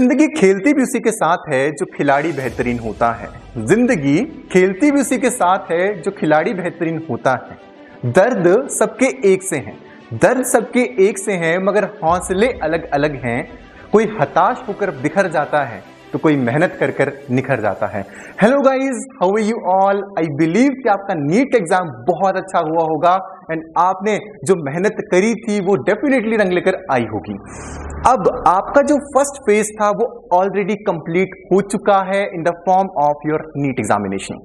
जिंदगी खेलती भी उसी के साथ है जो खिलाड़ी बेहतरीन होता है। जिंदगी खेलती भी उसी के साथ है जो खिलाड़ी बेहतरीन होता है। दर्द सबके एक से हैं, दर्द सबके एक से हैं, मगर हौसले अलग अलग हैं। कोई हताश होकर बिखर जाता है तो कोई मेहनत कर कर निखर जाता है। Hello guys, how are you all. I believe कि आपका नीट एग्जाम बहुत अच्छा हुआ होगा एंड आपने जो मेहनत करी थी वो डेफिनेटली रंग लेकर आई होगी। अब आपका जो फर्स्ट फेज था वो ऑलरेडी कंप्लीट हो चुका है in the form of your NEET examination.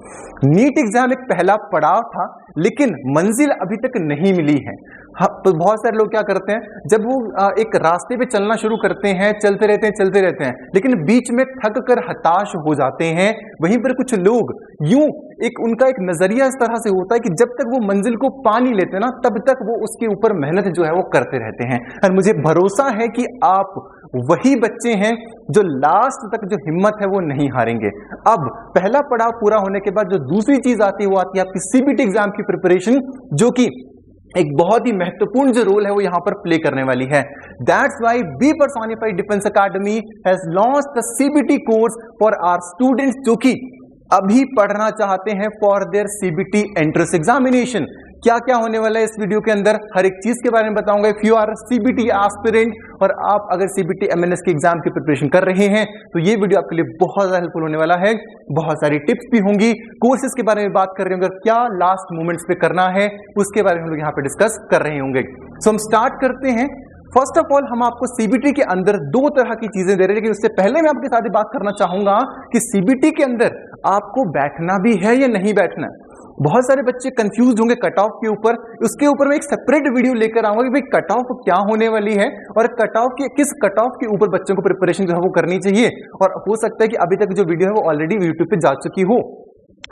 NEET exam एक पहला पड़ाव था, लेकिन मंजिल अभी तक नहीं मिली है। तो बहुत सारे लोग क्या करते हैं, जब वो एक रास्ते पे चलना शुरू करते हैं, चलते रहते हैं, लेकिन बीच में थक कर हताश हो जाते हैं। वहीं पर कुछ लोग यूं उनका एक नजरिया इस तरह से होता है कि जब तक वो मंजिल को पा नहीं लेते ना, तब तक वो उसके ऊपर मेहनत जो है वो करते रहते हैं। और मुझे भरोसा है कि आप वही बच्चे हैं जो लास्ट तक जो हिम्मत है वो नहीं हारेंगे। अब पहला पड़ाव पूरा होने के बाद जो दूसरी चीज आती है वो आती है आपकी सीबीटी एग्जाम की प्रिपरेशन, जो कि एक बहुत ही महत्वपूर्ण जो रोल है वो यहां पर प्ले करने वाली है। That's why Be Personified Defence Academy has launched the CBT course for our students, जो कि अभी पढ़ना चाहते हैं for their CBT entrance examination. क्या क्या होने वाला है इस वीडियो के अंदर, हर एक चीज के बारे में बताऊंगा। If you are CBT aspirant और आप अगर सीबीटी एमएनएस के एग्जाम की प्रिपरेशन कर रहे हैं तो ये वीडियो आपके लिए बहुत ज्यादा हेल्पफुल होने वाला है। बहुत सारी टिप्स भी होंगी, कोर्सेज के बारे में बात कर रहे होंगे, क्या लास्ट मोमेंट्स पे करना है उसके बारे में हम लोग यहाँ पे डिस्कस कर रहे होंगे। सो हम स्टार्ट करते हैं। फर्स्ट ऑफ ऑल हम आपको सीबीटी के अंदर दो तरह की चीजें दे रहे हैं, लेकिन उससे पहले मैं आपके साथ बात करना चाहूंगा कि सीबीटी के अंदर आपको बैठना भी है या नहीं बैठना। बहुत सारे बच्चे कंफ्यूज होंगे कट ऑफ के ऊपर। उसके ऊपर मैं एक सेपरेट वीडियो लेकर आऊंगा कि भाई कट ऑफ क्या होने वाली है और कट ऑफ के किस कट ऑफ के ऊपर बच्चों को प्रिपरेशन जो है वो करनी चाहिए। और हो सकता है कि अभी तक जो वीडियो है वो ऑलरेडी यूट्यूब पे जा चुकी हो।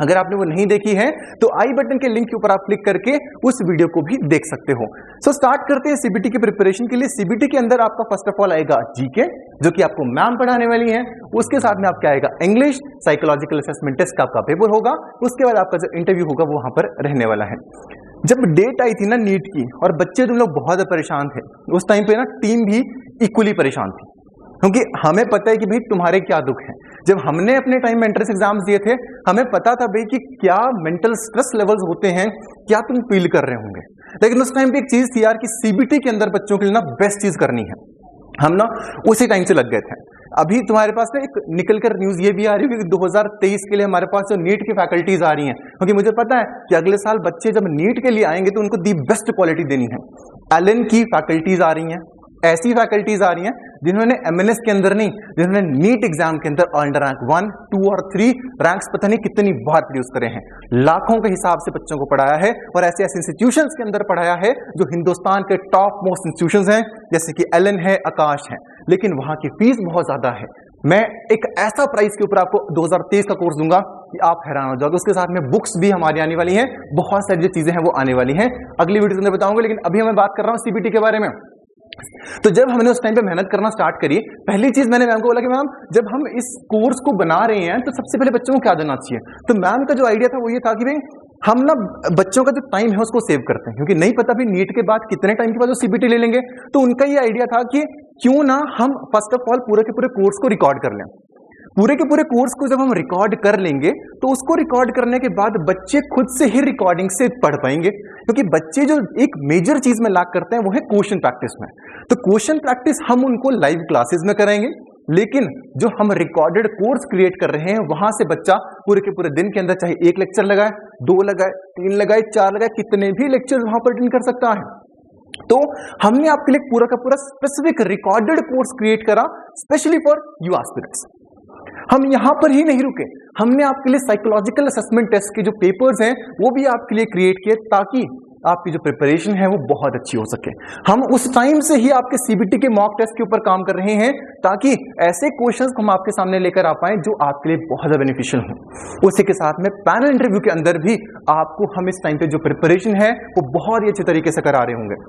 अगर आपने वो नहीं देखी है तो आई बटन के लिंक के ऊपर आप क्लिक करके उस वीडियो को भी देख सकते हो। सो स्टार्ट करते हैं सीबीटी की प्रिपरेशन के लिए। सीबीटी के अंदर आपका फर्स्ट ऑफ ऑल आएगा जीके, जो कि आपको मैम पढ़ाने वाली है। उसके साथ में आपका आएगा इंग्लिश, साइकोलॉजिकल असेसमेंट टेस्ट का आपका पेपर होगा। उसके बाद आपका जो इंटरव्यू होगा वो वहां पर रहने वाला है। जब डेट आई थी ना नीट की और बच्चे तुम लोग बहुत परेशान थे, उस टाइम पे ना टीम भी इक्वली परेशान थी, क्योंकि हमें पता है कि भाई तुम्हारे क्या दुख है। जब हमने अपने टाइम में एंट्रेंस एग्जाम्स दिए थे, हमें पता था भाई कि क्या मेंटल स्ट्रेस लेवल्स होते हैं, क्या तुम फील कर रहे होंगे। लेकिन उस टाइम पे एक चीज थी यार कि सीबीटी के अंदर बच्चों के लिए ना बेस्ट चीज करनी है। हम ना उसी टाइम से लग गए थे। अभी तुम्हारे पास ना एक निकल कर न्यूज ये भी आ रही है कि 2023 के लिए हमारे पास जो नीट की फैकल्टीज आ रही हैं, क्योंकि मुझे पता है कि अगले साल बच्चे जब नीट के लिए आएंगे तो उनको दी बेस्ट क्वालिटी देनी है। एलन की फैकल्टीज आ रही हैं, ऐसी फैकल्टीज आ रही हैं जिन्होंने एमएनएस के अंदर नहीं, जिन्होंने नीट एग्जाम के अंदर अंडर रैंक 1, 2 और 3 रैंक्स पता नहीं कितनी बार प्रोड्यूस करे हैं। लाखों के हिसाब से बच्चों को पढ़ाया है और ऐसे ऐसे इंस्टीट्यूशंस के अंदर पढ़ाया है जो हिंदुस्तान के टॉप मोस्ट इंस्टीट्यूशंस हैं, जैसे कि एलन है, आकाश है, लेकिन वहां की फीस बहुत ज्यादा है। मैं एक ऐसा प्राइस के ऊपर आपको 2023 का कोर्स दूंगा कि आप हैरान हो जाओगे। उसके साथ में बुक्स भी हमारी आने वाली हैं, बहुत सारी जो चीजें हैं वो आने वाली हैं, अगली वीडियो के अंदर बताऊंगा। लेकिन अभी मैं बात कर रहा हूँ सीबीटी के बारे में। तो जब हमने उस टाइम पे मेहनत करना स्टार्ट करी, पहली चीज मैंने मैम को बोला कि मैम जब हम इस कोर्स को बना रहे हैं तो सबसे पहले बच्चों को क्या देना चाहिए। तो मैम का जो आइडिया था वो ये था कि भाई हम ना बच्चों का जो टाइम है उसको सेव करते हैं, क्योंकि नहीं पता भी नीट के बाद कितने टाइम के बाद वो सीबीटी ले लेंगे। तो उनका ये आइडिया था कि क्यों ना हम फर्स्ट ऑफ ऑल पूरे के पूरे कोर्स को रिकॉर्ड कर लें। पूरे के पूरे कोर्स को जब हम रिकॉर्ड कर लेंगे तो उसको रिकॉर्ड करने के बाद बच्चे खुद से ही रिकॉर्डिंग से पढ़ पाएंगे, क्योंकि बच्चे जो एक मेजर चीज में लैक करते हैं वो है क्वेश्चन प्रैक्टिस में। तो क्वेश्चन प्रैक्टिस हम उनको लाइव क्लासेस में कराएंगे, लेकिन जो हम रिकॉर्डेड कोर्स क्रिएट कर रहे हैं वहां से बच्चा पूरे के पूरे दिन के अंदर चाहे 1 लेक्चर लगाए, 2 लगाए, 3 लगाए, 4 लगाए, कितने भी लेक्चर वहां पर अटेंड कर सकता है। तो हमने आपके लिए पूरा का पूरा स्पेसिफिक रिकॉर्डेड कोर्स क्रिएट करा स्पेशली फॉर यू एस्पिरेंट्स। हम यहां पर ही नहीं रुके, हमने आपके लिए साइकोलॉजिकल असेसमेंट टेस्ट के जो पेपर्स हैं वो भी आपके लिए क्रिएट किए, ताकि आपकी जो प्रिपरेशन है वो बहुत अच्छी हो सके। हम उस टाइम से ही आपके सीबीटी के मॉक टेस्ट के ऊपर काम कर रहे हैं, ताकि ऐसे क्वेश्चंस हम आपके सामने लेकर आ पाए जो आपके लिए बहुत ज्यादा बेनिफिशियल हो। उसी के साथ में पैनल इंटरव्यू के अंदर भी आपको हम इस टाइम पे जो प्रिपरेशन है वो बहुत ही अच्छे तरीके से करा रहे होंगे।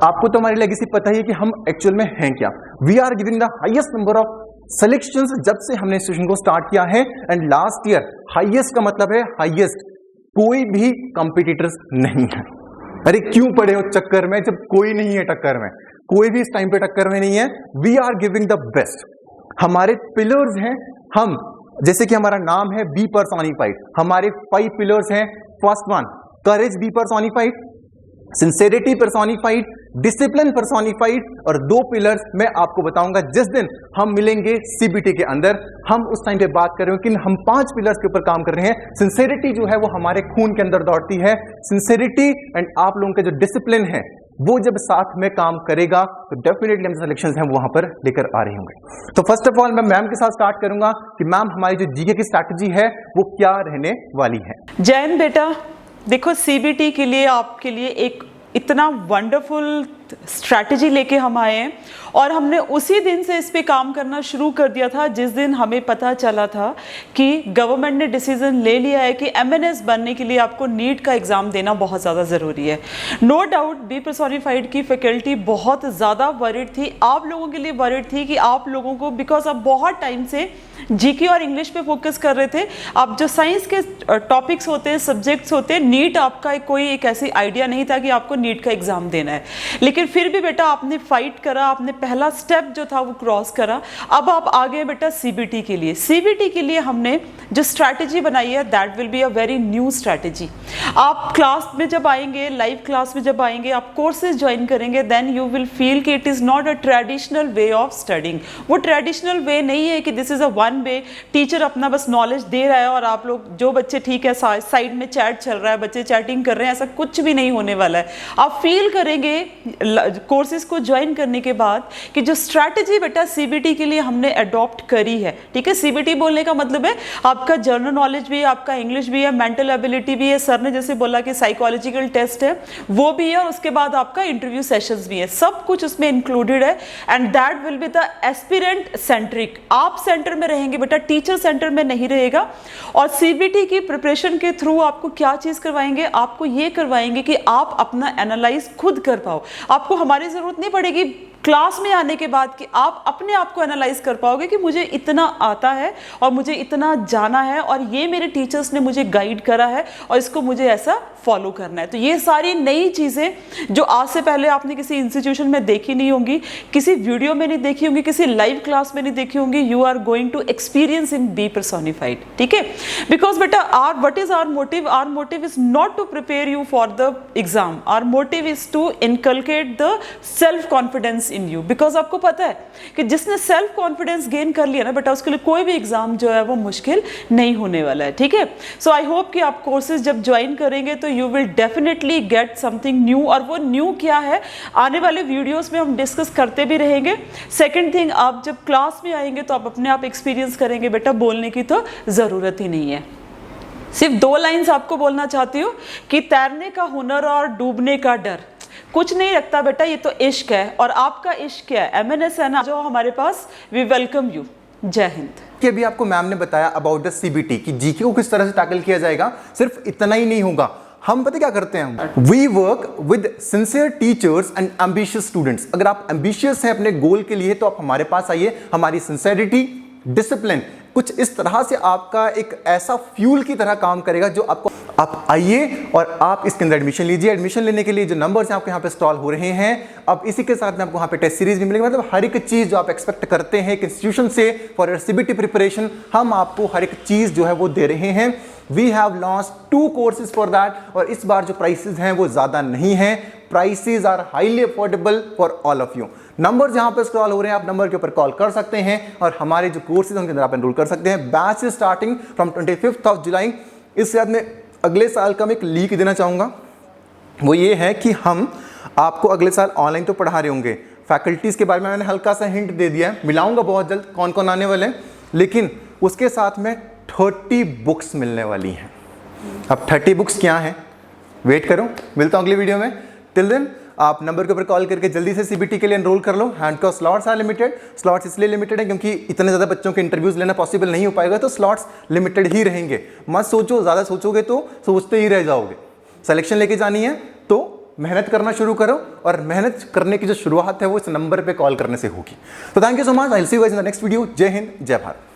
आपको तो हमारी लेगेसी पता ही है कि हम एक्चुअल में हैं क्या। We are giving the highest number of selections जब से हमने इंस्टीट्यूशन को स्टार्ट किया है, एंड लास्ट ईयर हाईएस्ट का मतलब है हाईएस्ट, कोई भी कॉम्पिटिटर्स नहीं है। अरे क्यों पड़े हो चक्कर में जब कोई नहीं है टक्कर में, कोई भी इस टाइम पे टक्कर में नहीं है। We are giving the best. हमारे पिलर्स हैं, हम जैसे कि हमारा नाम है बी पर्सोनिफाइड, हमारे 5 पिलर्स हैं। First one courage be personified, sincerity personified, discipline personified, और 2 पिलर्स मैं आपको बताऊंगा जिस दिन हम मिलेंगे सीबीटी के अंदर, हम उस टाइम पे बात कर रहे हैं कि हम 5 पिलर्स के ऊपर काम कर रहे हैं। सिंसेरिटी जो है वो हमारे खून के अंदर दौड़ती है, सिंसेरिटी एंड आप लोगों का जो डिसिप्लिन है वो जब साथ में काम करेगा तो डेफिनेटली हम सिलेक्शंस हैं वहां पर लेकर आ रहे होंगे। तो फर्स्ट ऑफ ऑल मैं मैम के साथ स्टार्ट करूंगा कि मैम हमारी जो जीके की स्ट्रैटेजी है वो क्या रहने वाली है। जैन बेटा देखो, सीबीटी के लिए आपके लिए एक इतना वंडरफुल स्ट्रैटेजी लेके हम आए हैं और हमने उसी दिन से इस पे काम करना शुरू कर दिया था जिस दिन हमें पता चला था कि गवर्नमेंट ने डिसीजन ले लिया है कि एमएनएस बनने के लिए आपको नीट का एग्ज़ाम देना बहुत ज़्यादा ज़रूरी है। नो डाउट बी पर्सोनिफाइड की फैकल्टी बहुत ज़्यादा वरिड थी, आप लोगों के लिए वरिड थी कि आप लोगों को बिकॉज आप बहुत टाइम से जीके और इंग्लिश पे फोकस कर रहे थे, आप जो साइंस के टॉपिक्स होते हैं, सब्जेक्ट्स होते हैं, नीट आपका कोई एक ऐसी आइडिया नहीं था कि आपको नीट का एग्ज़ाम देना है। लेकिन फिर भी बेटा आपने फाइट करा, आपने पहला स्टेप जो था वो क्रॉस करा। अब आप आ गए बेटा सीबीटी के लिए। सीबीटी के लिए हमने जो स्ट्रैटेजी बनाई है that will be a very new strategy. आप क्लास में जब आएंगे, लाइव क्लास में जब आएंगे, आप कोर्सेज ज्वाइन करेंगे, देन यू विल फील कि it is not a traditional way of studying. वो ट्रेडिशनल वे नहीं है कि this is a one way, teacher अपना बस नॉलेज दे रहा है और आप लोग जो बच्चे ठीक है साइड में चैट चल रहा है, बच्चे चैटिंग कर रहे हैं, ऐसा कुछ भी नहीं होने वाला है। आप फील करेंगे कोर्सेज को ज्वाइन करने के बाद कि जो स्ट्रैटेजी बेटा सीबीटी के लिए हमने अडॉप्ट करी है, ठीक है। सीबीटी बोलने का मतलब है आपका जनरल नॉलेज भी है, आपका इंग्लिश भी है, मेंटल एबिलिटी भी है, सर ने जैसे बोला कि साइकोलॉजिकल टेस्ट है वो भी है, और उसके बाद आपका इंटरव्यू सेशंस भी है, सब कुछ उसमें इंक्लूडेड है। And that will be the aspirant centric. आप सेंटर में रहेंगे बेटा, टीचर सेंटर में नहीं रहेगा। और सीबीटी की प्रिपरेशन के थ्रू आपको क्या चीज करवाएंगे, आपको ये करवाएंगे कि आप अपना एनालाइज खुद कर पाओ। आपको हमारी जरूरत नहीं पड़ेगी क्लास में आने के बाद कि आप अपने आप को एनालाइज कर पाओगे कि मुझे इतना आता है और मुझे इतना जाना है और ये मेरे टीचर्स ने मुझे गाइड करा है और इसको मुझे ऐसा फॉलो करना है। तो ये सारी नई चीज़ें जो आज से पहले आपने किसी इंस्टीट्यूशन में देखी नहीं होंगी, किसी वीडियो में नहीं देखी होंगी, किसी लाइव क्लास में नहीं देखी होंगी, you are going to experience in Be Personified, ठीक है। बिकॉज बेटा what is our motive? Our motive is not to prepare you for the exam, our motive is to inculcate the self confidence in you. Because आपको पता है कि जिसने self confidence gain कर लिया ना बेटा, उसके लिए कोई भी एग्जाम जो है वो मुश्किल नहीं होने वाला है, ठीक है। सो आई होप कि आप कोर्सेज जब ज्वाइन करेंगे तो you will definitely get something new, और वो न्यू क्या है आने वाले वीडियोस में हम डिस्कस करते भी रहेंगे। सेकंड थिंग, आप जब क्लास में आएंगे तो आप अपने आप एक्सपीरियंस करेंगे बेटा, बोलने की तो जरूरत ही नहीं है। सिर्फ 2 लाइन्स आपको बोलना चाहती हूँ कि तैरने का हुनर और डूबने का डर कुछ नहीं रखता बेटा, ये तो इश्क है। और आपका इश्क क्या है? एमएनएस है ना जो हमारे पास, वी वेलकम यू। जय हिंद। कि अभी आपको मैम ने बताया अबाउट द सीबीटी कि जीके को किस तरह से टैकल किया जाएगा। सिर्फ इतना ही नहीं होगा, हम पता क्या करते हैं, we work with sincere teachers and ambitious students. अगर आप एम्बिशियस हैं अपने गोल के लिए तो आप हमारे पास आइए। हमारी सिंसियरिटी, डिसिप्लिन कुछ इस तरह से आपका एक ऐसा फ्यूल की तरह काम करेगा जो आपको, आप आइए और आप इसके अंदर एडमिशन लीजिए। एडमिशन लेने के लिए जो नंबर्स हैं आपके यहाँ पे स्टॉल हो रहे हैं। अब इसी के साथ में आपको यहाँ पे टेस्ट सीरीज भी मिलेगी, मतलब हर एक चीज़ जो आप एक्सपेक्ट करते हैं एक इंस्टीट्यूशन से फॉर सीबीटी प्रिपरेशन, हम आपको हर एक चीज़ जो है वो दे रहे हैं। We have launched 2 courses for that, और इस बार जो प्राइसेस हैं वो ज़्यादा नहीं है, prices are highly affordable for all of you. Number जहां पर स्क्रॉल हो रहे हैं, आप नंबर के ऊपर कॉल कर सकते हैं और हमारे जो कोर्सेज उनके अंदर आप एनरोल कर सकते हैं। बैच इज स्टार्टिंग फ्रॉम 25 जुलाई। इसके साथ में अगले साल का मैं एक लीक देना चाहूँगा, वो ये है कि हम आपको अगले साल ऑनलाइन तो पढ़ा रहे होंगे। फैकल्टीज़ के बारे में मैंने हल्का सा हिंट दे दिया है, मिलाऊंगा बहुत जल्द कौन कौन आने वाले हैं, लेकिन उसके साथ में 30 बुक्स मिलने वाली हैं। अब 30 बुक्स क्या हैं, वेट करो, मिलता हूँ अगली वीडियो में। टिल देन आप नंबर के ऊपर कॉल करके जल्दी से सीबीटी के लिए एनरोल कर लो। हैंड का स्लॉट्स आर लिमिटेड। स्लॉट्स इसलिए लिमिटेड है क्योंकि इतने ज़्यादा बच्चों के इंटरव्यूज लेना पॉसिबल नहीं हो पाएगा, तो स्लॉट्स लिमिटेड ही रहेंगे। मत सोचो, ज़्यादा सोचोगे तो सोचते ही रह जाओगे। सिलेक्शन लेके जानी है तो मेहनत करना शुरू करो, और मेहनत करने की जो शुरुआत है वो इस नंबर पर कॉल करने से होगी। तो thank you so much, I will see you guys in the next video. जय हिंद, जय भारत।